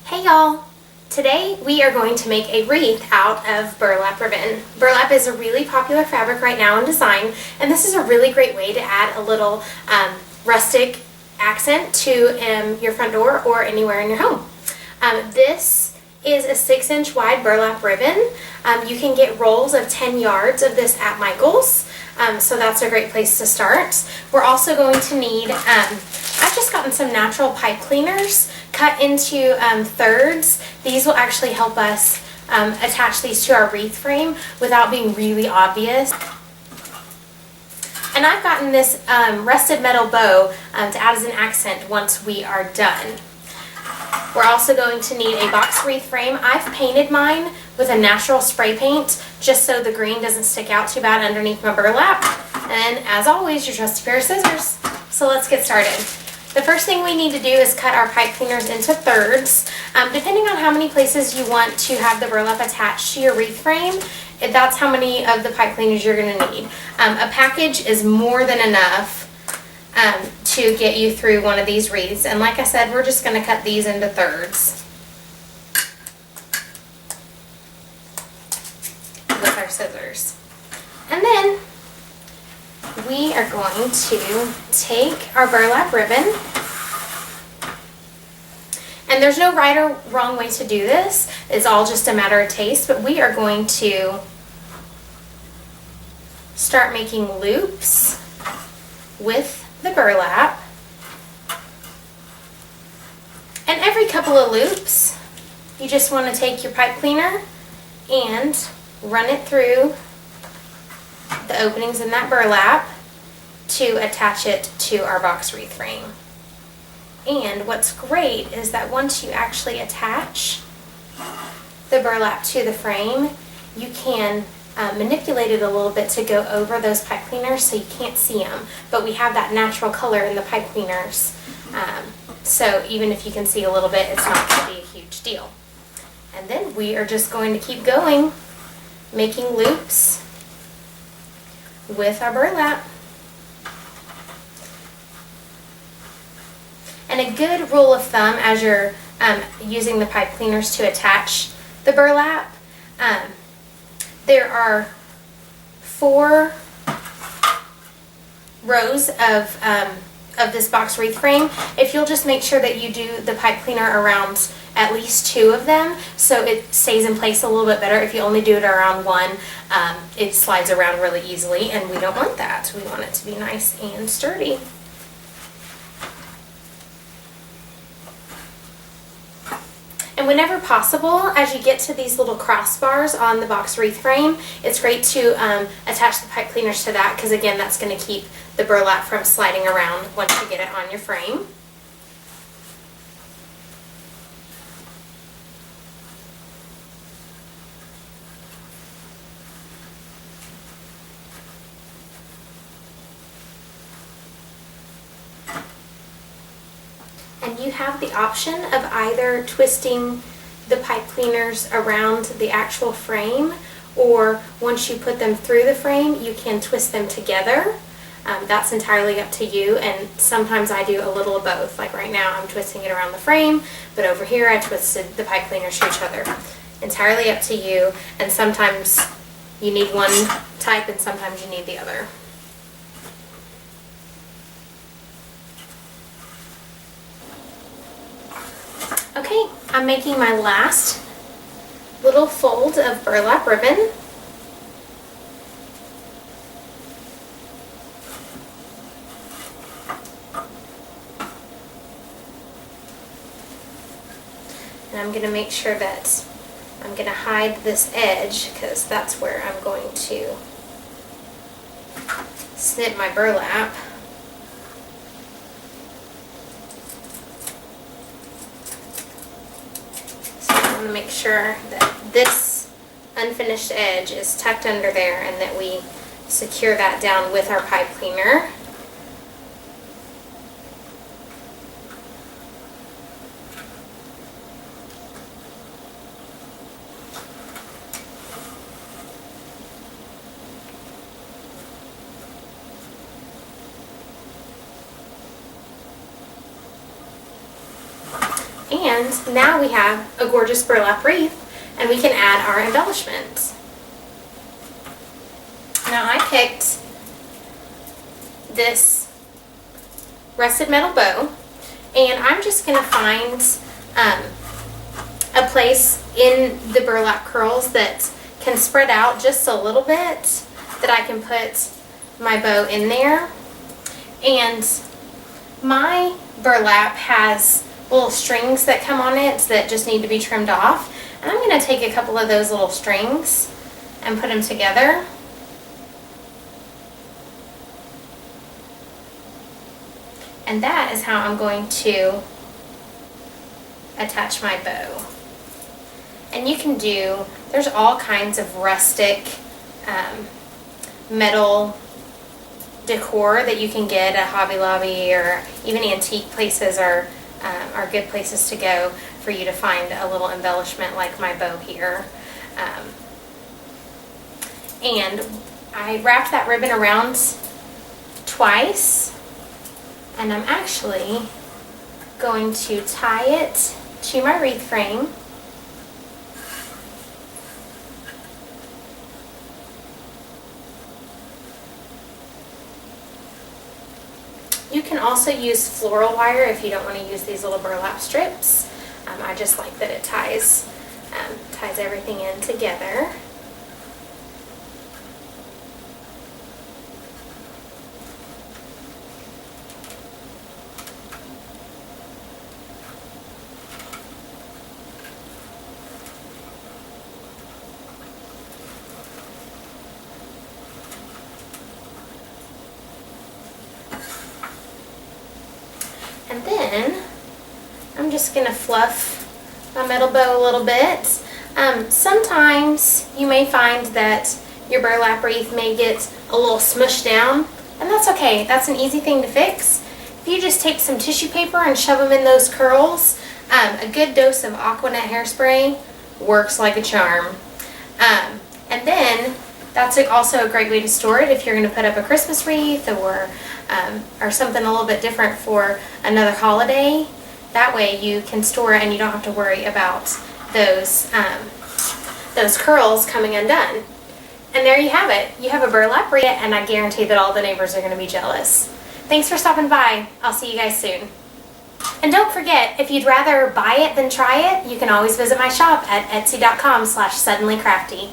Hey y'all! Today we are going to make a wreath out of burlap ribbon. Burlap is a really popular fabric right now in design, and this is a really great way to add a little rustic accent to your front door or anywhere in your home. This is a 6-inch wide burlap ribbon. You can get rolls of 10 yards of this at Michael's, so that's a great place to start. We're also going to need, I've just gotten some natural pipe cleaners cut into thirds. These will actually help us attach these to our wreath frame without being really obvious. And I've gotten this rusted metal bow to add as an accent once we are done. We're also going to need a box wreath frame. I've painted mine with a natural spray paint just so the green doesn't stick out too bad underneath my burlap. And as always, your trusty pair of scissors. So let's get started. The first thing we need to do is cut our pipe cleaners into thirds. Depending on how many places you want to have the burlap attached to your wreath frame, that's how many of the pipe cleaners you're going to need. A package is more than enough to get you through one of these wreaths. And like I said, we're just going to cut these into thirds with our scissors. And then we are going to take our burlap ribbon, and there's no right or wrong way to do this. It's all just a matter of taste, but we are going to start making loops with the burlap. And every couple of loops, you just want to take your pipe cleaner and run it through the openings in that burlap to attach it to our box wreath frame. And what's great is that once you actually attach the burlap to the frame, you can manipulate it a little bit to go over those pipe cleaners so you can't see them. But we have that natural color in the pipe cleaners, so even if you can see a little bit, it's not going to be a huge deal. And then we are just going to keep going, making loops with our burlap. And a good rule of thumb as you're using the pipe cleaners to attach the burlap, there are 4 rows of this box wreath frame. If you'll just make sure that you do the pipe cleaner around at least 2 of them so it stays in place a little bit better. If you only do it around 1, it slides around really easily, and we don't want that. We want it to be nice and sturdy. And whenever possible, as you get to these little crossbars on the box wreath frame, it's great to attach the pipe cleaners to that, because again, that's going to keep the burlap from sliding around once you get it on your frame. And you have the option of either twisting the pipe cleaners around the actual frame, or once you put them through the frame, you can twist them together. That's entirely up to you, and sometimes I do a little of both. Like right now, I'm twisting it around the frame, but over here I twisted the pipe cleaners to each other. Entirely up to you, and sometimes you need one type and sometimes you need the other. Okay, I'm making my last little fold of burlap ribbon. And I'm going to make sure that I'm going to hide this edge, because that's where I'm going to snip my burlap. I want to make sure that this unfinished edge is tucked under there and that we secure that down with our pipe cleaner. And now we have a gorgeous burlap wreath, and we can add our embellishment. Now I picked this rusted metal bow, and I'm just going to find a place in the burlap curls that can spread out just a little bit, that I can put my bow in there. And my burlap has little strings that come on it that just need to be trimmed off, and I'm going to take a couple of those little strings and put them together. And that is how I'm going to attach my bow. And you can do, there's all kinds of rustic metal decor that you can get at Hobby Lobby, or even antique places are good places to go for you to find a little embellishment like my bow here. And I wrapped that ribbon around twice, and I'm actually going to tie it to my wreath frame. You can also use floral wire if you don't want to use these little burlap strips. I just like that it ties everything in together. And then I'm just going to fluff my metal bow a little bit. Sometimes you may find that your burlap wreath may get a little smushed down, and that's okay. That's an easy thing to fix. If you just take some tissue paper and shove them in those curls, a good dose of Aquanet hairspray works like a charm. And then that's also a great way to store it if you're going to put up a Christmas wreath or something a little bit different for another holiday. That way you can store it and you don't have to worry about those curls coming undone. And there you have it. You have a burlap wreath, and I guarantee that all the neighbors are going to be jealous. Thanks for stopping by. I'll see you guys soon. And don't forget, if you'd rather buy it than try it, you can always visit my shop at etsy.com/suddenlycrafty.